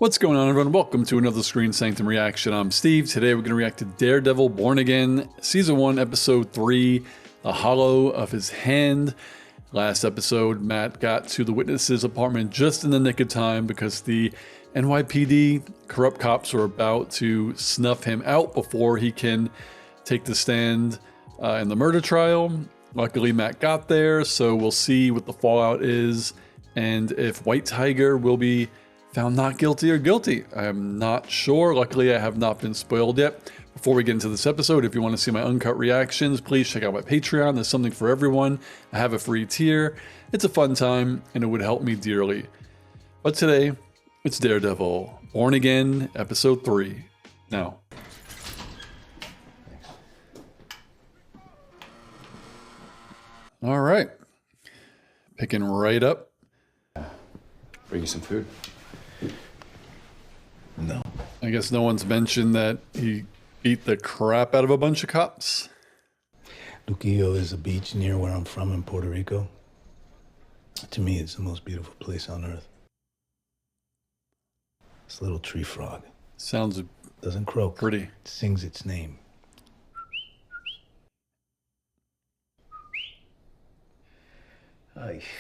What's going on, everyone? Welcome to another Screen Sanctum reaction. I'm Steve. Today we're going to react to Daredevil Born Again, Season 1, Episode 3, The Hollow of His Hand. Last episode, Matt got to the witness's apartment just in the nick of time because the NYPD corrupt cops were about to snuff him out before he can take the stand in the murder trial. Luckily, Matt got there, so we'll see what the fallout is and if White Tiger will be found not guilty or guilty. I am not sure. Luckily, I have not been spoiled yet. Before we get into this episode, if you want to see my uncut reactions, please check out my Patreon. There's something for everyone. I have a free tier. It's a fun time, and it would help me dearly. But today, it's Daredevil, Born Again, Episode 3. Now. All right. Picking right up. Bring you some food? No. I guess no one's mentioned that he beat the crap out of a bunch of cops. Luquillo is a beach near where I'm from in Puerto Rico. To me, it's the most beautiful place on earth. This little tree frog. Sounds doesn't croak. Pretty. It sings its name.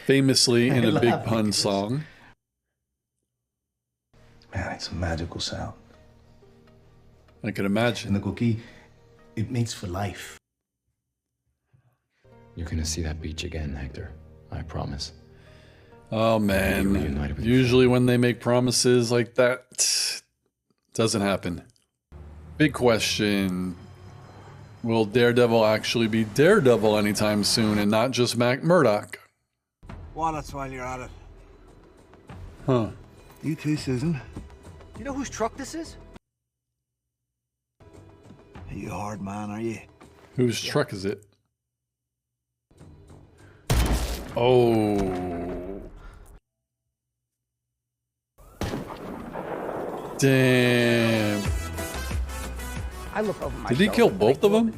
Famously in a Big Pun song. Man, it's a magical sound. I can imagine. And the cookie, it mates for life. You're gonna see that beach again, Hector. I promise. Oh man, usually when they make promises like that, doesn't happen. Big question, will Daredevil actually be Daredevil anytime soon and not just Matt Murdock? Walnuts while you're at it. Huh. You too, Susan. You know whose truck this is? Are you a hard man, are you? Whose truck is it? Oh. Damn. I look over my Did he shoulder, kill both of them?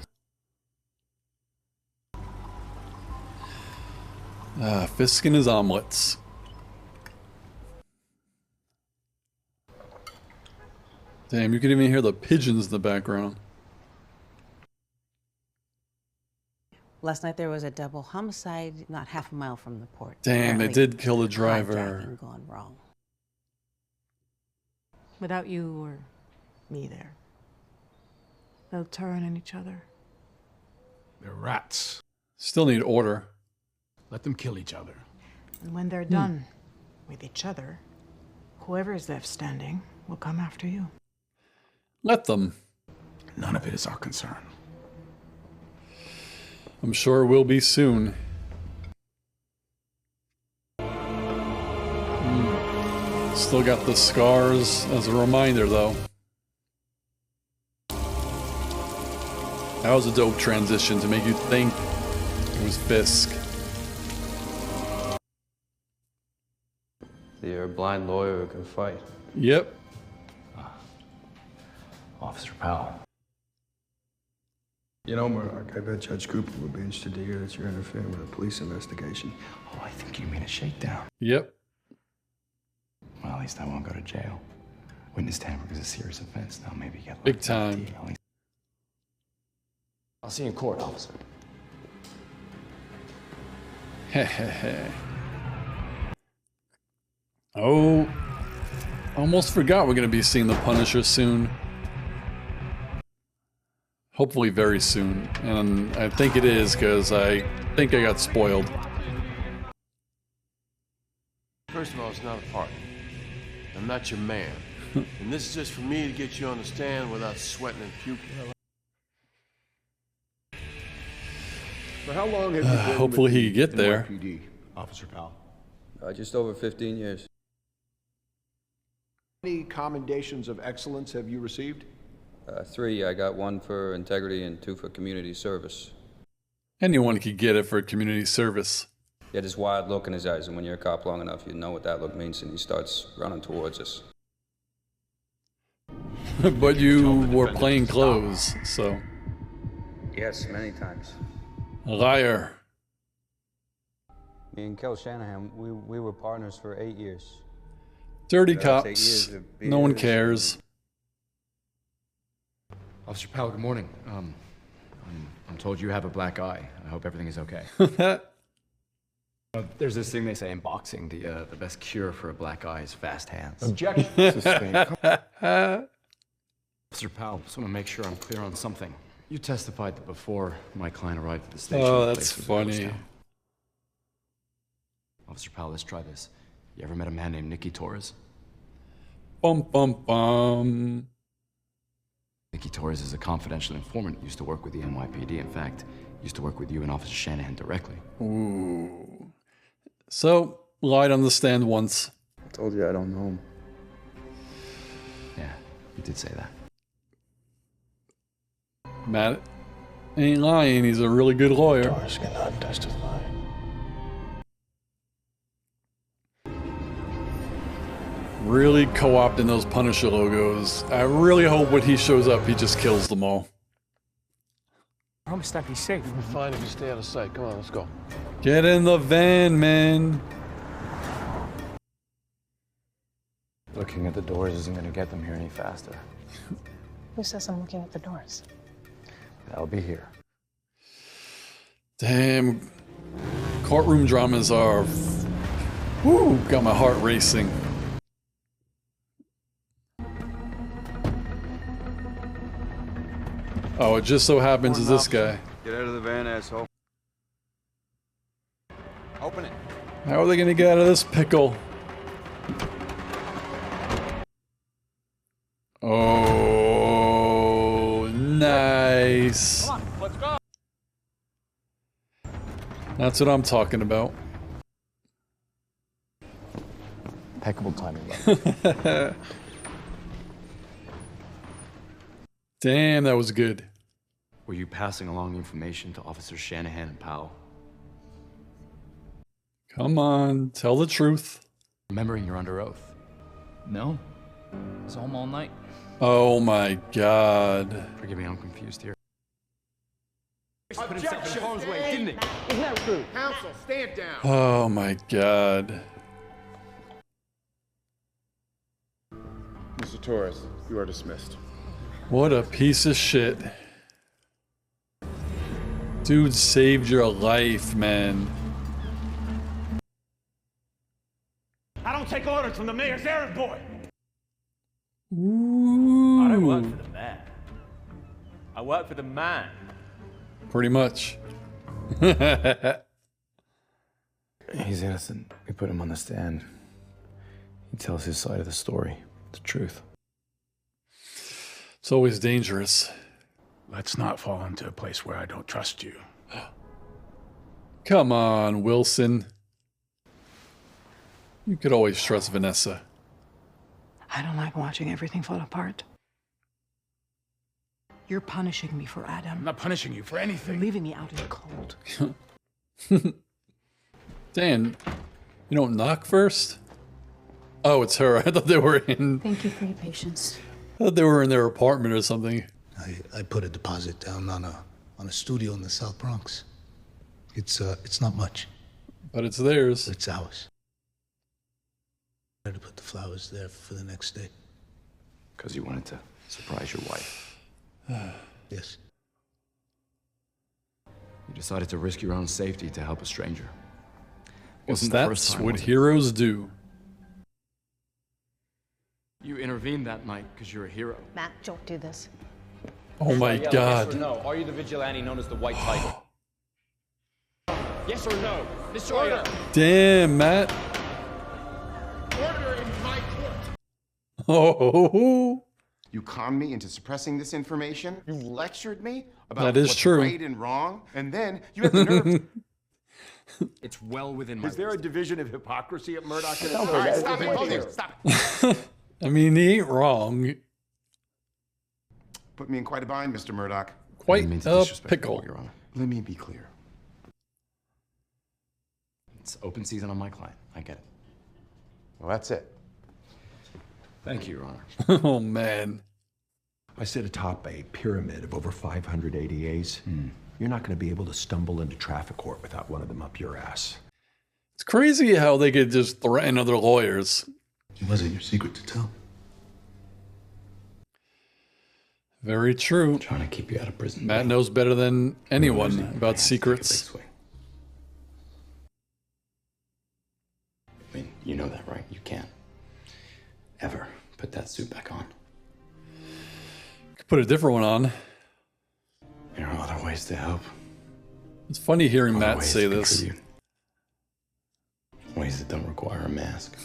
Fisk and his omelets. Damn, you can even hear the pigeons in the background. Last night there was a double homicide not half a mile from the port. Damn, they Apparently, did kill the driver. hijacking gone wrong. Without you or me there, they'll turn on each other. They're rats. Still need order. Let them kill each other. And when they're done with each other, whoever is left standing will come after you. Let them. None of it is our concern. I'm sure it will be soon. Still got the scars as a reminder, though. That was a dope transition to make you think it was Fisk. So you're a blind lawyer who can fight. Yep. Officer Powell. You know, Murdoch, I bet Judge Cooper would be interested to hear that you're interfering with a police investigation. Oh, I think you mean a shakedown. Yep. Well, at least I won't go to jail. Witness tampering is a serious offense. Now maybe get Big time. I'll see you in court, officer. Hehehe. Oh, almost forgot we're going to be seeing the Punisher soon. Hopefully very soon. And I think it is because I think I got spoiled. First of all, it's not a party. I'm not your man. And this is just for me to get you on the stand without sweating and puking. For how long have you been hopefully he could get there. NYPD, Officer Powell? Just over 15 years. How many commendations of excellence have you received? 3. I got 1 for integrity and 2 for community service. Anyone could get it for community service. He had this wild look in his eyes, and when you're a cop long enough, you know what that look means, and he starts running towards us. But you were playing clothes, so. Yes, many times. Liar. Me and Kel Shanahan, we were partners for 8 years. Dirty That'll take cops. years of No one beers cares. Officer Powell, good morning. I'm told you have a black eye. I hope everything is okay. There's this thing they say in boxing, the best cure for a black eye is fast hands. Objection. Sustained. Officer Powell, just want to make sure I'm clear on something. You testified that before my client arrived at the station. Oh, the that's place was a ghost funny. town. Officer Powell, let's try this. You ever met a man named Nicky Torres? Bum, bum, bum. Nicky Torres is a confidential informant. Used to work with the NYPD. In fact, used to work with you and Officer Shanahan directly. Ooh. So, lied on the stand once. I told you I don't know him. Yeah, you did say that. Matt ain't lying. He's a really good lawyer. Torres cannot testify. Really co-opting those Punisher logos. I really hope when he shows up, he just kills them all. Promise that be safe. We're fine if you stay out of sight. Come on, let's go. Get in the van, man. Looking at the doors isn't going to get them here any faster. Who says I'm looking at the doors? I'll be here. Damn. Courtroom dramas are... Woo, got my heart racing. Oh, it just so happens is this guy. Get out of the van, asshole. Open it. How are they gonna get out of this pickle? Oh, nice. Come on, let's go. That's what I'm talking about. Impeccable timing. Damn, that was good. Were you passing along information to Officers Shanahan and Powell? Come on, tell the truth. Remembering you're under oath. No. I was home all night. Oh my god. Forgive me, I'm confused here. Objection. Didn't he? Isn't that true? Counsel, stand down. Oh my god. Mr. Torres, you are dismissed. What a piece of shit. Dude saved your life, man. I don't take orders from the mayor's errand boy. Ooh. I don't work for the man. I work for the man. Pretty much. He's innocent. We put him on the stand. He tells his side of the story. The truth. It's always dangerous. Let's not fall into a place where I don't trust you. Come on, Wilson. You could always trust Vanessa. I don't like watching everything fall apart. You're punishing me for Adam. I'm not punishing you for anything. You're leaving me out in the cold. Dan, you don't knock first? Oh, it's her. I thought they were in... Thank you for your patience. I thought they were in their apartment or something. I put a deposit down on a studio in the South Bronx. It's not much. But it's theirs. It's ours. I had to put the flowers there for the next day. Because you wanted to surprise your wife. Yes. You decided to risk your own safety to help a stranger. Because Wasn't the first that's time, what was it? heroes do. You intervened that night because you're a hero. Matt, don't do this. Oh my Yes or god. no? Are you the vigilante known as the White Tiger? Yes or no? Mr. Order. Damn, Matt. Order in my court. Oh, You conned me into suppressing this information. You lectured me about That is what's true. right and wrong, and then you have the nerve. It's well within my... Is there a division of hypocrisy at Murdoch? All right, stop it. Hold there. Stop it. I mean, he ain't wrong. Put me in quite a bind, Mr. Murdoch. Quite I mean to a disrespect pickle. Your Honor. Let me be clear. It's open season on my client. I get it. Well, that's it. Thank you, Your Honor. Oh man. I sit atop a pyramid of over 500 ADAs. You're not going to be able to stumble into traffic court without one of them up your ass. It's crazy how they could just threaten other lawyers. It wasn't your secret to tell. Very true. Trying to keep you out of prison. Matt knows better than anyone about secrets. I mean, you know that, right? You can't ever put that suit back on. Could put a different one on. There are other ways to help. It's funny hearing Other Matt ways say to this. contribute. Ways that don't require a mask.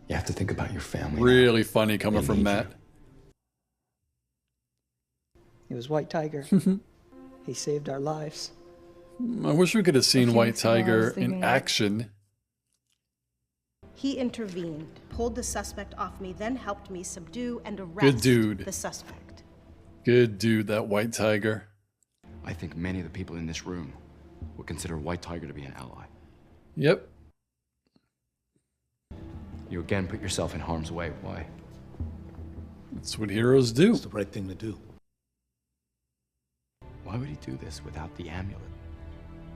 You have to think about your family. Really funny coming from Matt. He was White Tiger. He saved our lives. I wish we could have seen few White weeks ago, I was Tiger thinking in that- action. He intervened, pulled the suspect off me, then helped me subdue and arrest Good dude. the suspect. Good dude, that White Tiger. I think many of the people in this room would consider White Tiger to be an ally. Yep. You again put yourself in harm's way. Why? That's what heroes do. It's the right thing to do. Why would he do this without the amulet?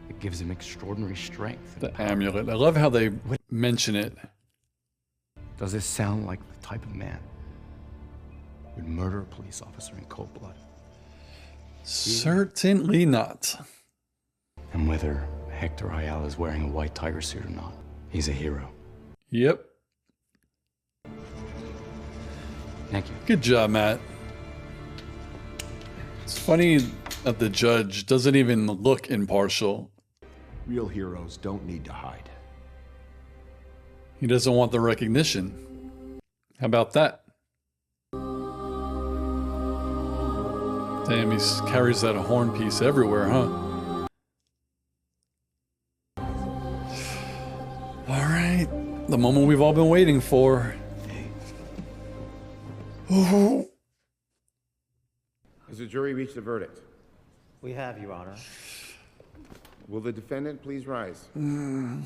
It gives him extraordinary strength. The amulet. I love how they mention it. Does this sound like the type of man who would murder a police officer in cold blood? Certainly not. And whether Hector Ayala is wearing a White Tiger suit or not, he's a hero. Yep. Thank you. Good job, Matt. It's funny that the judge doesn't even look impartial. Real heroes don't need to hide. He doesn't want the recognition. How about that? Damn, he carries that horn piece everywhere, huh? All right, the moment we've all been waiting for. Oh. Has the jury reached a verdict? We have, Your Honor. Will the defendant please rise? Come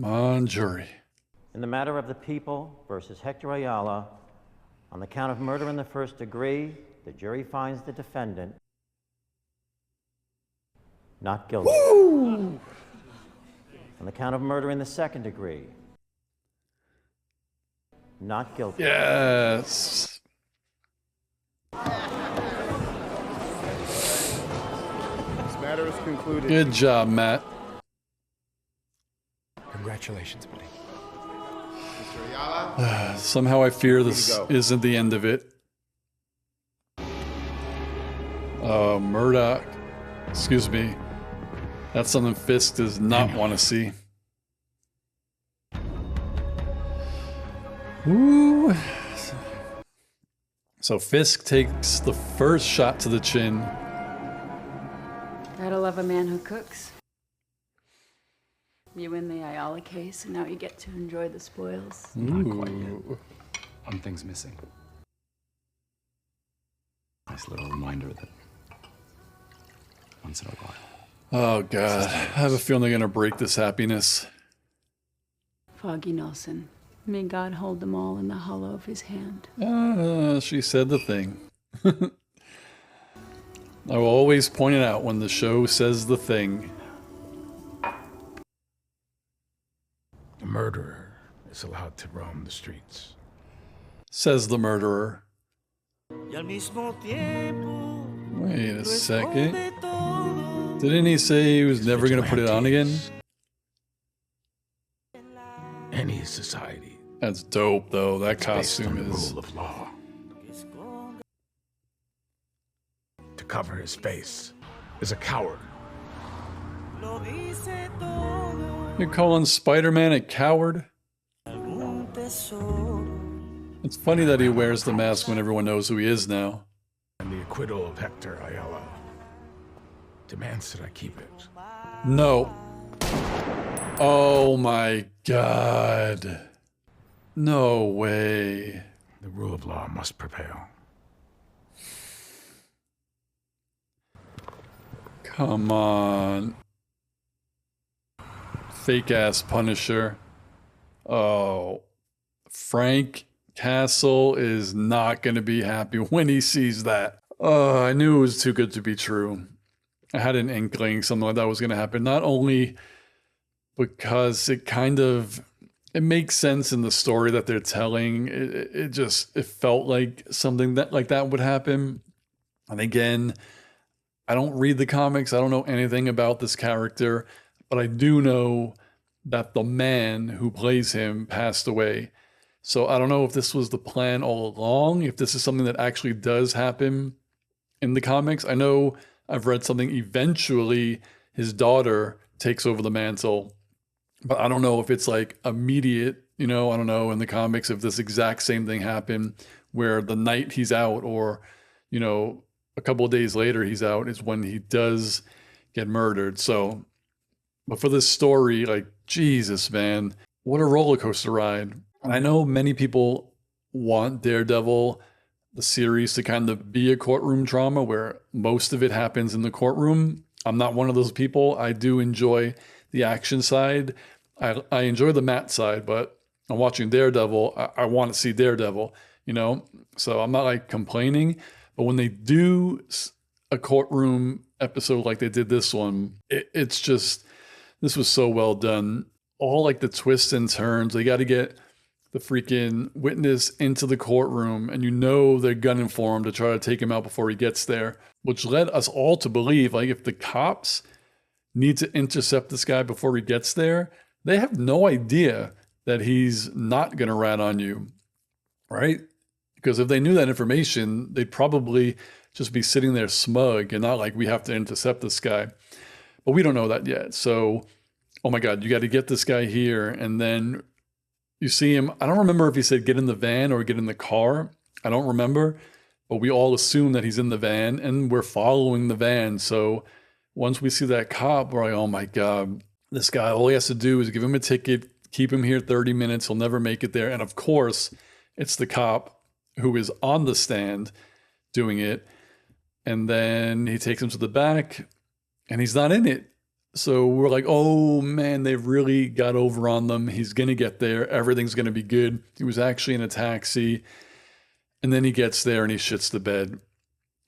on, jury. In the matter of the people versus Hector Ayala, on the count of murder in the first degree, the jury finds the defendant not guilty. Woo! On the count of murder in the second degree, not guilty. Yes. This matter is concluded. Good job, Matt. Congratulations, buddy. Mr. Ayala, Somehow I fear Here this you go. isn't the end of it. Murdoch. Excuse me. That's something Fisk does not want to see. Woo. So Fisk takes the first shot to the chin. Gotta love a man who cooks. You win the Ayala case, and now you get to enjoy the spoils. Not quite yet. One thing's missing. Nice little reminder that once in a while. Oh, God. I have a feeling they're going to break this happiness. Foggy Nelson. May God hold them all in the hollow of his hand. She said the thing. I will always point it out when the show says the thing. The murderer is allowed to roam the streets. Says the murderer. Wait a second. Didn't he say he was never going to put it on again? Any society. That's dope, though. That It's based on costume the is. rule of law. To cover his face is a coward. You're calling Spider-Man a coward? It's funny that he wears the mask when everyone knows who he is now. And the acquittal of Hector Ayala demands that I keep it. No. Oh my God. No way. The rule of law must prevail. Come on. Fake ass Punisher. Oh. Frank Castle is not going to be happy when he sees that. I knew it was too good to be true. I had an inkling something like that was going to happen. Not only because it kind of it makes sense in the story that they're telling. It felt like something that like that would happen. And again, I don't read the comics. I don't know anything about this character, but I do know that the man who plays him passed away. So I don't know if this was the plan all along, if this is something that actually does happen in the comics. I know I've read something eventually his daughter takes over the mantle, but I don't know if it's like immediate, I don't know in the comics if this exact same thing happened where the night he's out or, a couple of days later he's out is when he does get murdered. So, but for this story, like, Jesus, man, what a roller coaster ride. And I know many people want Daredevil, the series, to kind of be a courtroom drama where most of it happens in the courtroom. I'm not one of those people. I do enjoy the action side. I enjoy the Matt side, but I'm watching Daredevil. I want to see Daredevil, So I'm not like complaining. But when they do a courtroom episode like they did this one, it's just, this was so well done. All like the twists and turns. They got to get the freaking witness into the courtroom and they're gunning for him to try to take him out before he gets there, which led us all to believe like if the cops need to intercept this guy before he gets there, they have no idea that he's not going to rat on you, right? Because if they knew that information, they'd probably just be sitting there smug and not like, we have to intercept this guy. But we don't know that yet. So, oh my God, you got to get this guy here. And then you see him. I don't remember if he said get in the van or get in the car. I don't remember. But we all assume that he's in the van and we're following the van. So once we see that cop, we're like, oh my God, this guy, all he has to do is give him a ticket, keep him here 30 minutes. He'll never make it there. And of course, it's the cop who is on the stand doing it. And then he takes him to the back and he's not in it. So we're like, oh man, they really got over on them. He's going to get there. Everything's going to be good. He was actually in a taxi. And then he gets there and he shits the bed.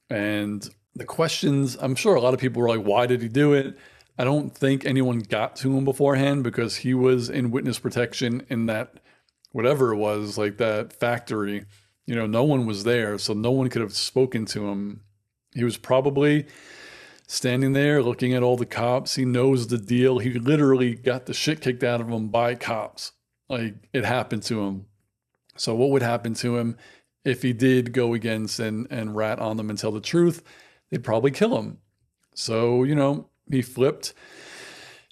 And the questions, I'm sure a lot of people were like, why did he do it? I don't think anyone got to him beforehand because he was in witness protection in that, whatever it was, like that factory. No one was there. So no one could have spoken to him. He was probably standing there looking at all the cops. He knows the deal. He literally got the shit kicked out of him by cops. Like, it happened to him. So what would happen to him if he did go against and rat on them and tell the truth? They'd probably kill him. So, he flipped.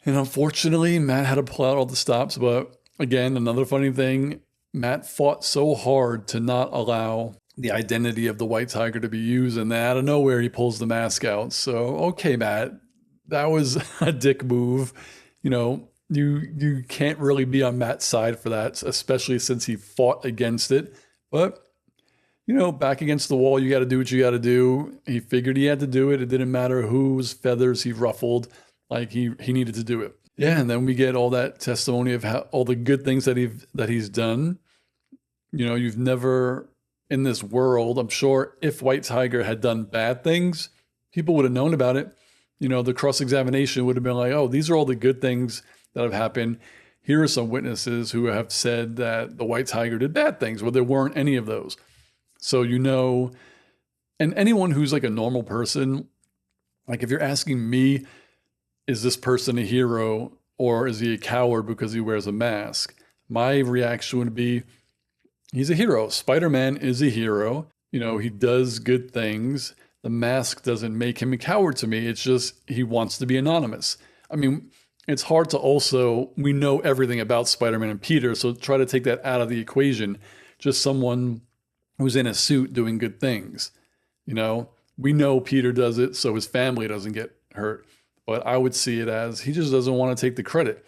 And unfortunately, Matt had to pull out all the stops. But again, another funny thing, Matt fought so hard to not allow the identity of the White Tiger to be used, and then out of nowhere he pulls the mask out. So, okay, Matt, that was a dick move. You can't really be on Matt's side for that, especially since he fought against it. But, back against the wall, you got to do what you got to do. He figured he had to do it. It didn't matter whose feathers he ruffled. Like, he needed to do it. Yeah, and then we get all that testimony of how all the good things that he's done. You've never in this world, I'm sure if White Tiger had done bad things, people would have known about it. The cross-examination would have been like, oh, these are all the good things that have happened. Here are some witnesses who have said that the White Tiger did bad things, where there weren't any of those. So, and anyone who's like a normal person, like if you're asking me, is this person a hero or is he a coward because he wears a mask? My reaction would be, he's a hero. Spider-Man is a hero. He does good things. The mask doesn't make him a coward to me. It's just he wants to be anonymous. I mean, it's hard to also, we know everything about Spider-Man and Peter, so try to take that out of the equation. Just someone who's in a suit doing good things. We know Peter does it so his family doesn't get hurt. But I would see it as he just doesn't want to take the credit.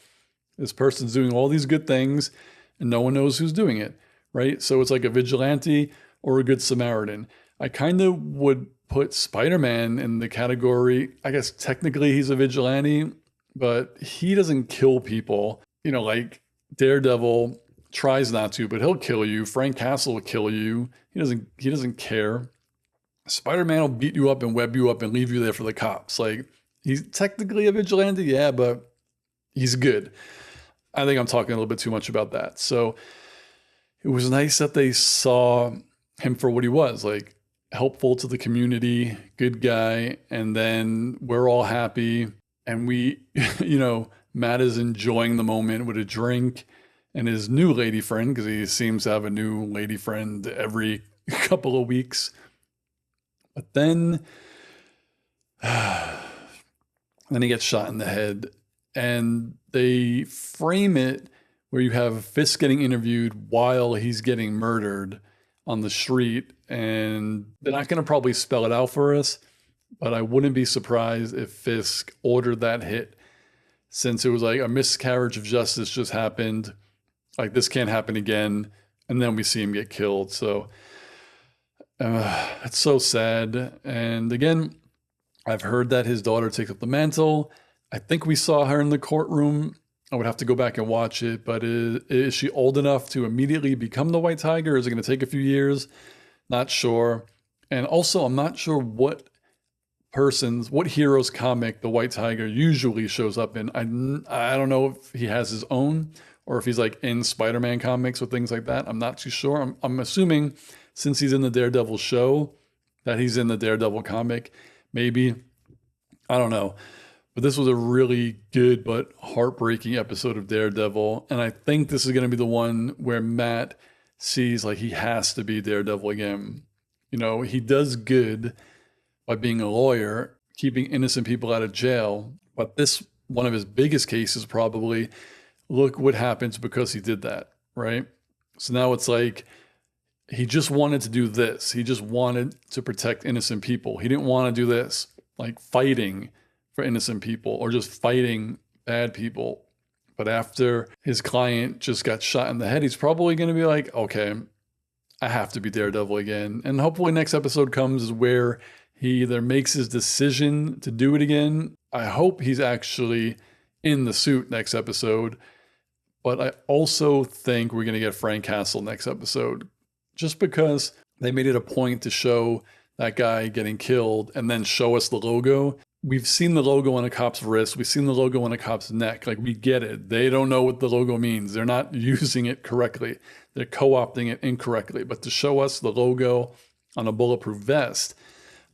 This person's doing all these good things and no one knows who's doing it. Right? So it's like a vigilante or a good Samaritan. I kind of would put Spider-Man in the category, I guess technically he's a vigilante, but he doesn't kill people. Like Daredevil tries not to, but he'll kill you. Frank Castle will kill you. He doesn't care. Spider-Man will beat you up and web you up and leave you there for the cops. Like, he's technically a vigilante, yeah, but he's good. I think I'm talking a little bit too much about that. So it was nice that they saw him for what he was, like helpful to the community, good guy. And then we're all happy. And we, Matt is enjoying the moment with a drink and his new lady friend, because he seems to have a new lady friend every couple of weeks. But then he gets shot in the head. And they frame it where you have Fisk getting interviewed while he's getting murdered on the street. And they're not going to probably spell it out for us, but I wouldn't be surprised if Fisk ordered that hit, since it was like a miscarriage of justice just happened. Like, this can't happen again. And then we see him get killed. So it's so sad. And again, I've heard that his daughter takes up the mantle. I think we saw her in the courtroom. I would have to go back and watch it, but is she old enough to immediately become the White Tiger? Is it going to take a few years? Not sure. And also, I'm not sure what hero's comic the White Tiger usually shows up in. I don't know if he has his own or if he's like in Spider-Man comics or things like that. I'm not too sure. I'm assuming since he's in the Daredevil show that he's in the Daredevil comic. Maybe. I don't know. But this was a really good but heartbreaking episode of Daredevil. And I think this is going to be the one where Matt sees like he has to be Daredevil again. He does good by being a lawyer, keeping innocent people out of jail. But this, one of his biggest cases probably, look what happens because he did that, right? So now it's like he just wanted to do this. He just wanted to protect innocent people. He didn't want to do this, like fighting for innocent people or just fighting bad people. But after his client just got shot in the head, he's probably going to be like, okay, I have to be Daredevil again. And hopefully next episode comes where he either makes his decision to do it again. I hope he's actually in the suit next episode. But I also think we're going to get Frank Castle next episode, just because they made it a point to show that guy getting killed and then show us the logo. We've seen the logo on a cop's wrist. We've seen the logo on a cop's neck. Like, we get it. They don't know what the logo means. They're not using it correctly. They're co-opting it incorrectly. But to show us the logo on a bulletproof vest,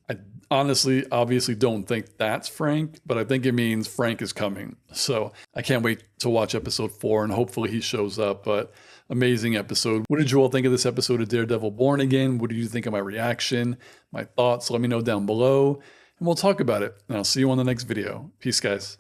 I honestly, obviously don't think that's Frank, but I think it means Frank is coming. So I can't wait to watch episode 4 and hopefully he shows up. But amazing episode. What did you all think of this episode of Daredevil Born Again? What did you think of my reaction, my thoughts? Let me know down below and we'll talk about it. And I'll see you on the next video. Peace, guys.